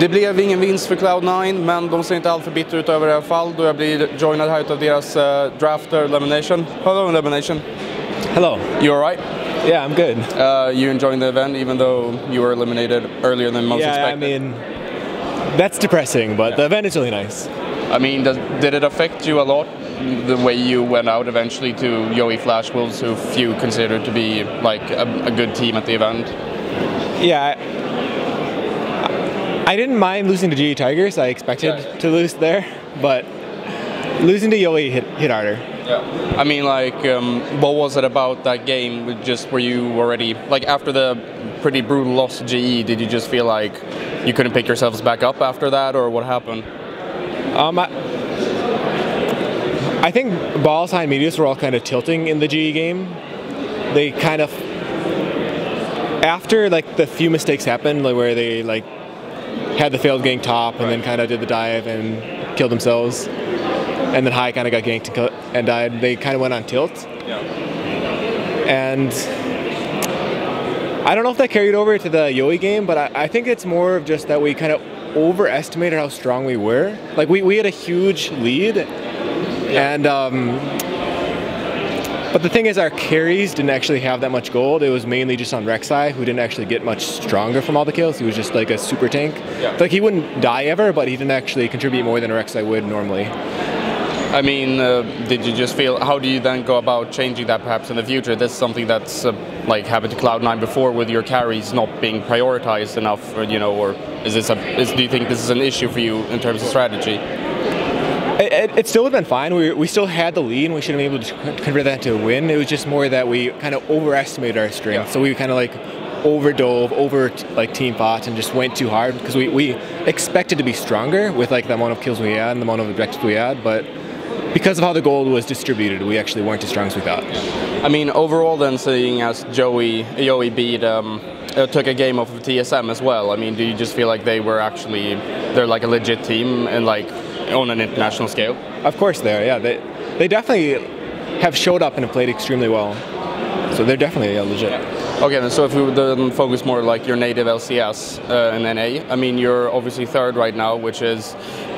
Det blev ingen vinst för Cloud9, men de ser inte allt för bitter ut över det här fall då jag blir joinad här av deras drafter LemonNation. Hello LemonNation. Hello. You alright? Yeah, I'm good. You enjoying the event even though you were eliminated earlier than most expected? Yeah, I mean, that's depressing, but the event is really nice. I mean, did it affect you a lot, the way you went out eventually to Joey Flash Wolves, who few considered to be like a good team at the event? Yeah, I didn't mind losing to GE Tigers. I expected to lose there, but losing to Joey hit harder. Yeah. I mean, like, what was it about that game? Just were you already, like, after the pretty brutal loss to GE, did you just feel like you couldn't pick yourselves back up after that, or what happened? I think balls behind Meteors were all kind of tilting in the GE game. They kind of, after like the few mistakes happened, like where they like had the failed gank top and then kind of did the dive and killed themselves, and then High kind of got ganked and died. They kind of went on tilt. Yeah. And I don't know if that carried over to the Joey game, but I think it's more of just that we kind of overestimated how strong we were. Like we had a huge lead, and but the thing is our carries didn't actually have that much gold. It was mainly just on Rek'Sai, who didn't actually get much stronger from all the kills. He was just like a super tank. Yeah. Like he wouldn't die ever, but he didn't actually contribute more than a Rek'Sai would normally. I mean, did you just feel, how do you then go about changing that perhaps in the future? This is something that's like happened to Cloud9 before with your carries not being prioritized enough, or, you know, or is this do you think this is an issue for you in terms of strategy? It still would have been fine. We still had the lead and we should have been able to convert that to a win. It was just more that we kind of overestimated our strength. Yeah. So we kind of like overdove, like team fought and just went too hard because we expected to be stronger with like the amount of kills we had and the amount of objectives we had, but because of how the gold was distributed, we actually weren't as strong as we thought. I mean, overall then, seeing as Joey beat, took a game off of TSM as well, I mean, do you just feel like they're like a legit team and like on an international scale? Of course they are, yeah. They definitely have showed up and have played extremely well. So they're definitely legit. Yeah. Okay, then, so if we would then focus more like your native LCS and NA, I mean, you're obviously third right now, which is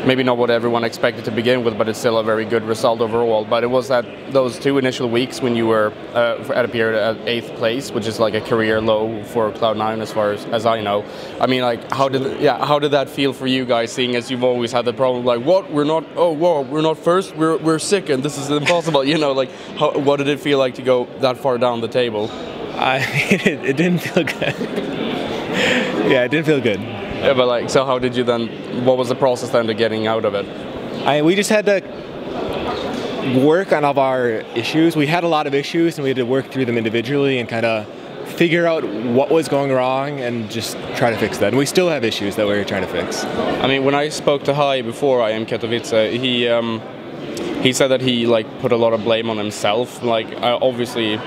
maybe not what everyone expected to begin with, but it's still a very good result overall. But it was those 2 initial weeks when you were at a period at 8th place, which is like a career low for Cloud9 as far as I know. I mean, like, how did that feel for you guys, seeing as you've always had the problem, like, what, we're not, oh, whoa, we're not first, we're second, this is impossible, you know, like, what did it feel like to go that far down the table? It didn't feel good. Yeah, it didn't feel good. Yeah, but like, so how did you then, what was the process then to getting out of it? We just had to work on all of our issues. We had a lot of issues and we had to work through them individually and kind of figure out what was going wrong and just try to fix that. And we still have issues that we're trying to fix. I mean, when I spoke to Hai before I am Katowice, he said that he like put a lot of blame on himself. Like, obviously,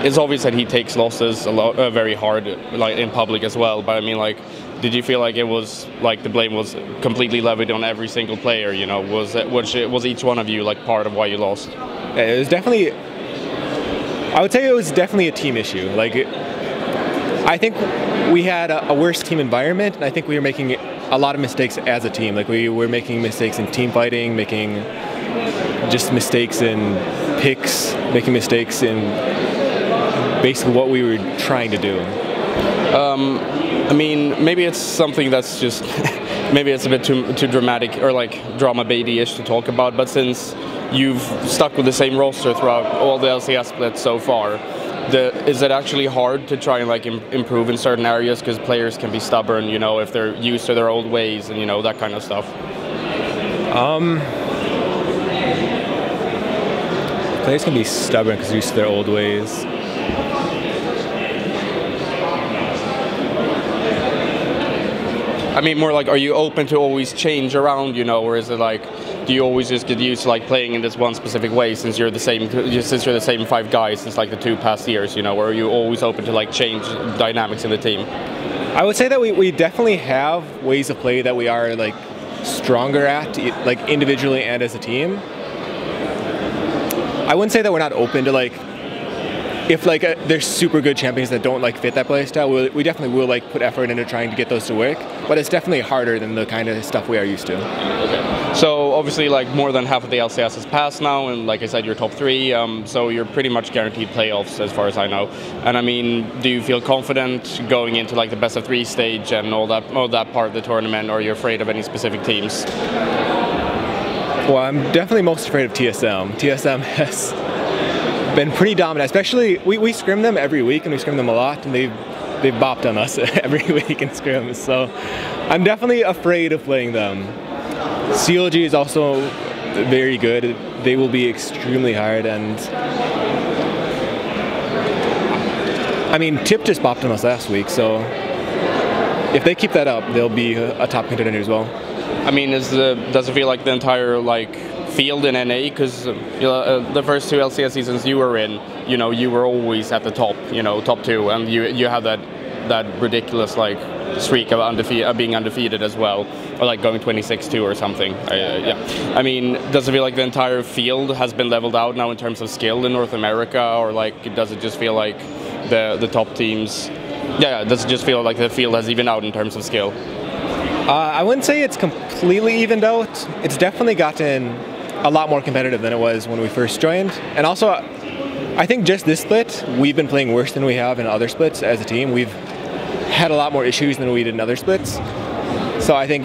it's obvious that he takes losses very hard, like in public as well. But I mean, like, did you feel like it was like the blame was completely levied on every single player? You know, was each one of you like part of why you lost? It was definitely. I would say it was definitely a team issue. Like, I think we had a worse team environment, and I think we were making a lot of mistakes as a team. Like, we were making mistakes in team fighting, making just mistakes in picks, making mistakes in basically what we were trying to do. I mean, maybe it's something that's just, maybe it's a bit too dramatic or like drama baity-ish to talk about, but since you've stuck with the same roster throughout all the LCS splits so far, is it actually hard to try and like improve in certain areas because players can be stubborn, you know, if they're used to their old ways and, you know, that kind of stuff? Players can be stubborn because they're used to their old ways. I mean, more like, are you open to always change around, you know, or is it like, do you always just get used to like playing in this one specific way since you're the same 5 guys since like the 2 past years, you know, or are you always open to like change dynamics in the team? I would say that we definitely have ways of play that we are like stronger at, like individually and as a team. I wouldn't say that we're not open to like if like there's super good champions that don't like fit that play style, we definitely will like put effort into trying to get those to work. But it's definitely harder than the kind of stuff we are used to. Okay. So obviously, like more than half of the LCS has passed now, and like I said, you're top 3. So you're pretty much guaranteed playoffs, as far as I know. And I mean, do you feel confident going into like the best of 3 stage and all that part of the tournament, or are you afraid of any specific teams? Well, I'm definitely most afraid of TSM. TSM has been pretty dominant, especially we scrim them every week, and we scrim them a lot, and they've bopped on us every week in scrims. So I'm definitely afraid of playing them. CLG is also very good. They will be extremely hard, and I mean, Tip just bopped on us last week, so if they keep that up, they'll be a top contender as well. I mean, does it feel like the entire like field in NA, because the first 2 LCS seasons you were in, you were always at the top, top 2, and you had that ridiculous like streak of being undefeated as well, or like going 26-2 or something. Yeah. I mean, does it feel like the entire field has been leveled out now in terms of skill in North America, or like does it just feel like the top teams? Yeah. Does it just feel like the field has evened out in terms of skill? I wouldn't say it's completely evened out. It's definitely gotten a lot more competitive than it was when we first joined. And also, I think just this split, we've been playing worse than we have in other splits as a team. We've had a lot more issues than we did in other splits. So I think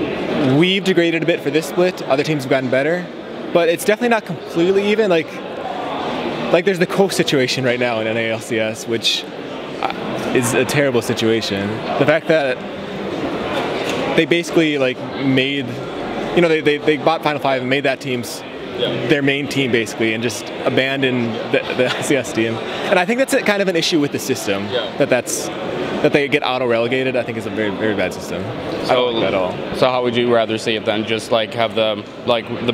we've degraded a bit for this split. Other teams have gotten better. But it's definitely not completely even. Like there's the Coast situation right now in NALCS, which is a terrible situation. The fact that they basically like made, they bought Final 5 and made that team's their main team basically, and just abandoned the LCS team. And I think that's kind of an issue with the system, that they get auto-relegated. I think is a very, very bad system. I don't like that at all. So how would you rather see it then? Just like have the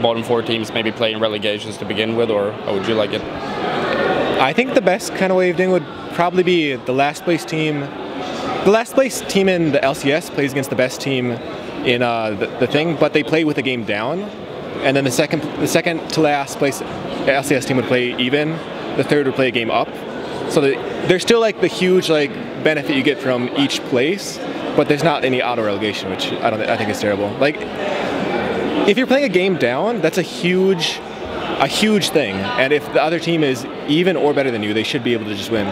bottom 4 teams maybe playing relegations to begin with, or how would you like it? I think the best kind of way of doing would probably be the last place team. The last place team in the LCS plays against the best team in the thing, but they play with a game down. And then the second to last place LCS team would play even. The third would play a game up. So there's still like the huge like benefit you get from each place, but there's not any auto relegation, which I think is terrible. Like if you're playing a game down, that's a huge thing. And if the other team is even or better than you, they should be able to just win.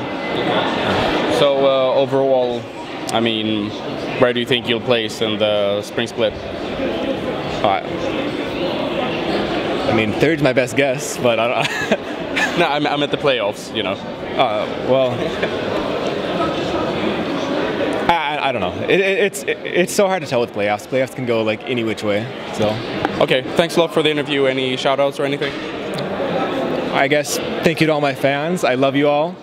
So overall, I mean, where do you think you'll place in the spring split? I mean, third's my best guess, but I don't. No, I'm at the playoffs, Well, I don't know. It's so hard to tell with playoffs. Playoffs can go like any which way. So. Okay, thanks a lot for the interview. Any shout outs or anything? I guess thank you to all my fans. I love you all.